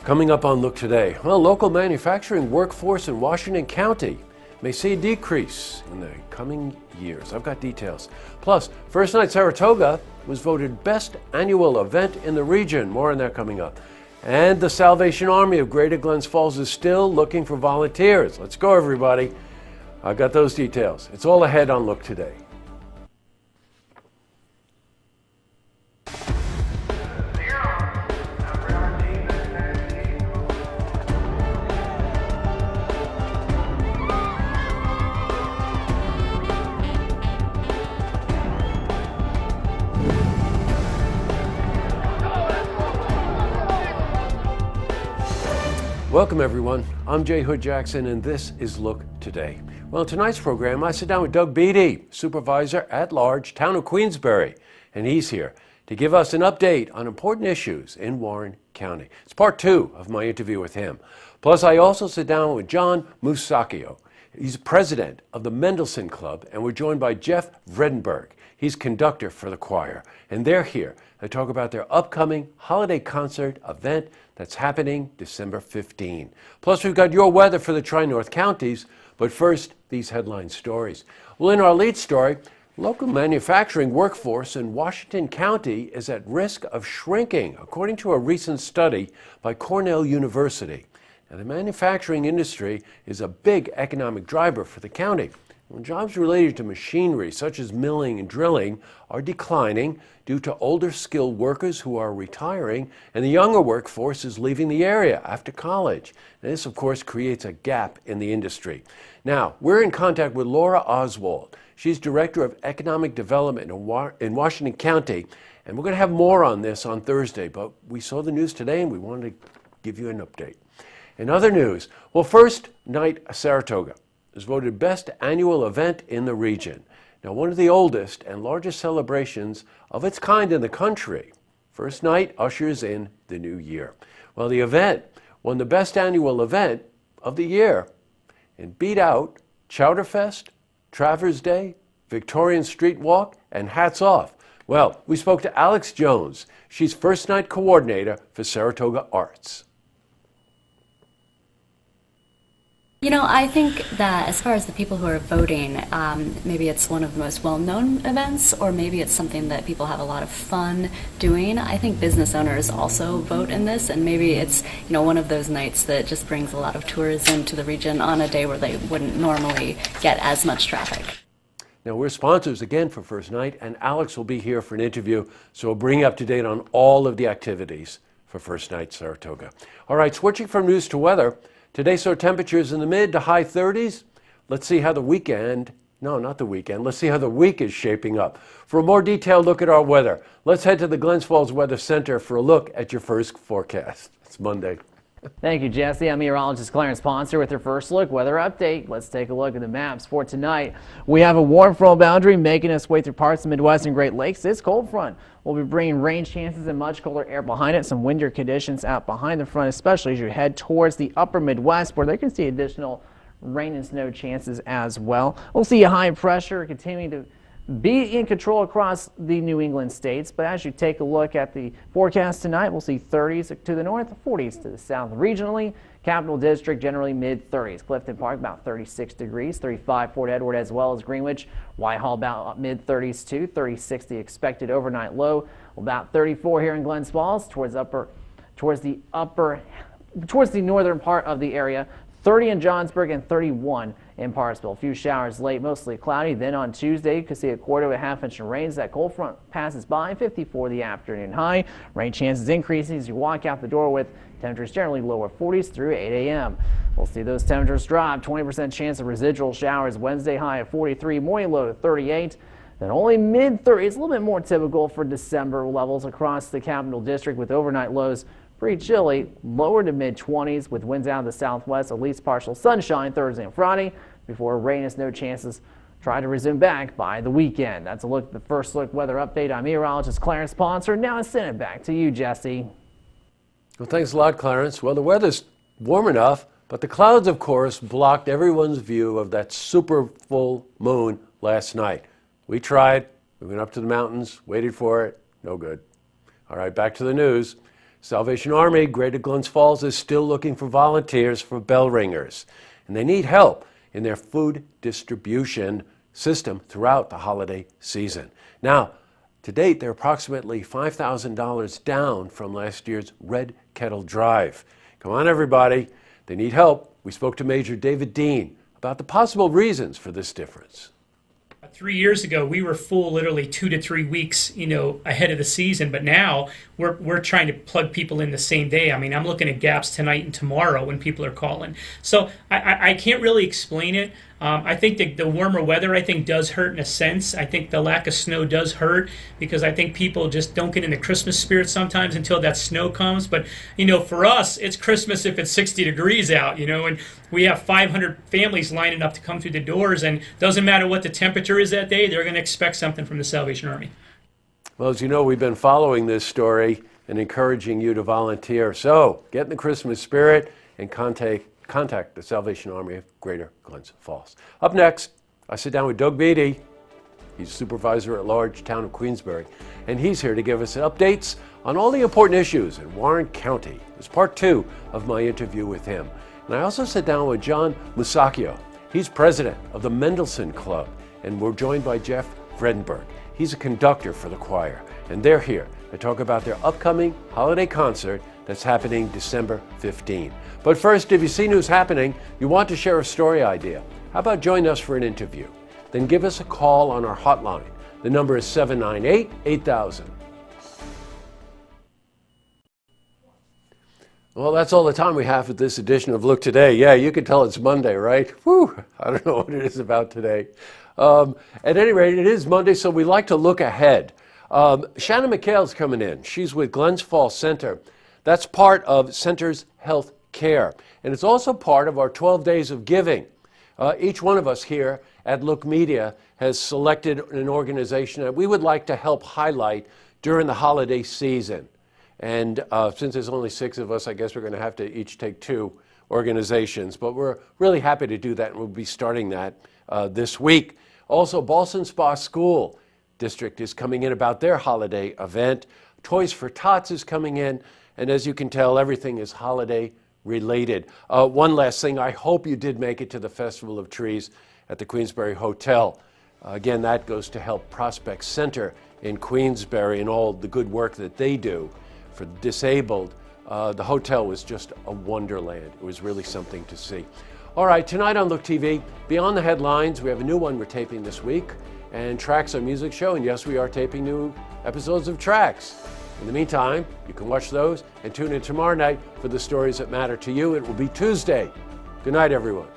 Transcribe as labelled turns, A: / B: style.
A: Coming up on Look Today, well, local manufacturing workforce in Washington County may see a decrease in the coming years. I've got details. Plus, First Night Saratoga was voted best annual event in the region. More on that coming up. And the Salvation Army of Greater Glens Falls is still looking for volunteers. Let's go, everybody. I've got those details. It's all ahead on Look Today. Welcome, everyone. I'm Jay Hood Jackson, and this is Look Today. Well, in tonight's program, I sit down with Doug Beatty, Supervisor at Large, Town of Queensbury, and he's here to give us an update on important issues in Warren County. It's part two of my interview with him. Plus, I also sit down with John Musacchio. He's president of the Mendelssohn Club, and we're joined by Jeff Vredenberg. He's conductor for the choir, and they're here to talk about their upcoming holiday concert event that's happening December 15. Plus, we've got your weather for the Tri-North counties, but first, these headline stories. Well, in our lead story, local manufacturing workforce in Washington County is at risk of shrinking, according to a recent study by Cornell University. And the manufacturing industry is a big economic driver for the county. Well, jobs related to machinery, such as milling and drilling, are declining due to older skilled workers who are retiring, and the younger workforce is leaving the area after college. And this, of course, creates a gap in the industry. Now, we're in contact with Laura Oswald. She's Director of Economic Development in Washington County, and we're going to have more on this on Thursday, but we saw the news today and we wanted to give you an update. In other news, well, First Night Saratoga is voted best annual event in the region. Now, one of the oldest and largest celebrations of its kind in the country. First Night ushers in the new year. Well, the event won the best annual event of the year and beat out Chowderfest, Travers Day, Victorian Street Walk, and Hats Off. Well, we spoke to Alex Jones. She's First Night coordinator for Saratoga Arts.
B: You know, I think that as far as the people who are voting, maybe it's one of the most well-known events, or maybe it's something that people have a lot of fun doing. I think business owners also vote in this, and maybe it's, you know, one of those nights that just brings a lot of tourism to the region on a day where they wouldn't normally get as much traffic.
A: Now, we're sponsors again for First Night, and Alex will be here for an interview, so we'll bring you up to date on all of the activities for First Night Saratoga. All right, switching from news to weather. Today saw temperatures in the mid to high 30s. Let's see how the weekend, no, not the weekend, let's see how the week is shaping up. For a more detailed look at our weather, let's head to the Glens Falls Weather Center for a look at your first forecast. It's Monday.
C: Thank you, Jesse. I'm meteorologist Clarence Ponser with your first look weather update. Let's take a look at the maps for tonight. We have a warm front boundary making its way through parts of the Midwest and Great Lakes. This cold front will be bringing rain chances and much colder air behind it. Some windier conditions out behind the front, especially as you head towards the upper Midwest, where they can see additional rain and snow chances as well. We'll see a high pressure continuing to be in control across the New England states, but as you take a look at the forecast tonight, we'll see 30s to the north, 40s to the south. Regionally, Capital District generally mid-30s. Clifton Park about 36 degrees, 35 Fort Edward as well as Greenwich. Whitehall about mid-30s too, 36 the expected overnight low. About 34 here in Glens Falls towards the northern part of the area. 30 in Johnsburg and 31 in Parsville. A few showers late, mostly cloudy. Then on Tuesday, you could see a quarter to a half inch of rain as that cold front passes by. 54 the afternoon high. Rain chances increasing as you walk out the door with temperatures generally lower 40s through 8 a.m. We'll see those temperatures drop. 20% chance of residual showers Wednesday, high of 43, morning low to 38. Then only mid-30s, a little bit more typical for December levels across the Capital District with overnight lows pretty chilly, lower to mid-20s with winds out of the southwest, at least partial sunshine Thursday and Friday before rain and snow chances try to resume back by the weekend. That's a look at the first look weather update. I'm meteorologist Clarence Ponser. Now I send it back to you, Jesse.
A: Well, thanks a lot, Clarence. Well, the weather's warm enough, but the clouds, of course, blocked everyone's view of that super full moon last night. We tried. We went up to the mountains, waited for it. No good. All right, back to the news. Salvation Army, Greater Glens Falls, is still looking for volunteers for bell ringers, and they need help in their food distribution system throughout the holiday season. Now, to date, they're approximately $5,000 down from last year's Red Kettle Drive. Come on, everybody. They need help. We spoke to Major David Dean about the possible reasons for this difference.
D: 3 years ago, we were full literally 2 to 3 weeks, ahead of the season. But now we're trying to plug people in the same day. I mean, I'm looking at gaps tonight and tomorrow when people are calling. So I can't really explain it. I think that the warmer weather, does hurt in a sense. I think the lack of snow does hurt because I think people just don't get in the Christmas spirit sometimes until that snow comes. But, for us, it's Christmas if it's 60 degrees out, and we have 500 families lining up to come through the doors, and doesn't matter what the temperature is that day, they're going to expect something from the Salvation Army.
A: Well, as you know, we've been following this story and encouraging you to volunteer. So get in the Christmas spirit and contact the Salvation Army of Greater Glens Falls. Up next, I sit down with Doug Beatty. He's supervisor at large, town of Queensbury, and he's here to give us updates on all the important issues in Warren County. It's part 2 of my interview with him. And I also sit down with John Musacchio. He's president of the Mendelssohn Club, and we're joined by Jeff Vredenberg. He's a conductor for the choir, and they're here to talk about their upcoming holiday concert that's happening December 15. But first, if you see news happening, you want to share a story idea, how about join us for an interview? Then give us a call on our hotline. The number is 798-8000. Well, that's all the time we have for this edition of Look Today. Yeah, you can tell it's Monday, right? Whew, I don't know what it is about today. At any rate, it is Monday, so we like to look ahead. Shannon McHale's coming in. She's with Glens Falls Center. That's part of Center's Health Care, and it's also part of our 12 Days of Giving. Each one of us here at Look Media has selected an organization that we would like to help highlight during the holiday season. And since there's only 6 of us, I guess we're going to have to each take 2 organizations. But we're really happy to do that, and we'll be starting that this week. Also, Ballston Spa School District is coming in about their holiday event. Toys for Tots is coming in, and as you can tell, everything is holiday related. One last thing, I hope you did make it to the Festival of Trees at the Queensbury Hotel. Again, that goes to help Prospect Center in Queensbury and all the good work that they do for the disabled. The hotel was just a wonderland. It was really something to see. All right, tonight on Look TV, Beyond the Headlines, we have a new one we're taping this week, and Tracks, our music show, and yes, we are taping new episodes of Tracks. In the meantime, you can watch those and tune in tomorrow night for the stories that matter to you. It will be Tuesday. Good night, everyone.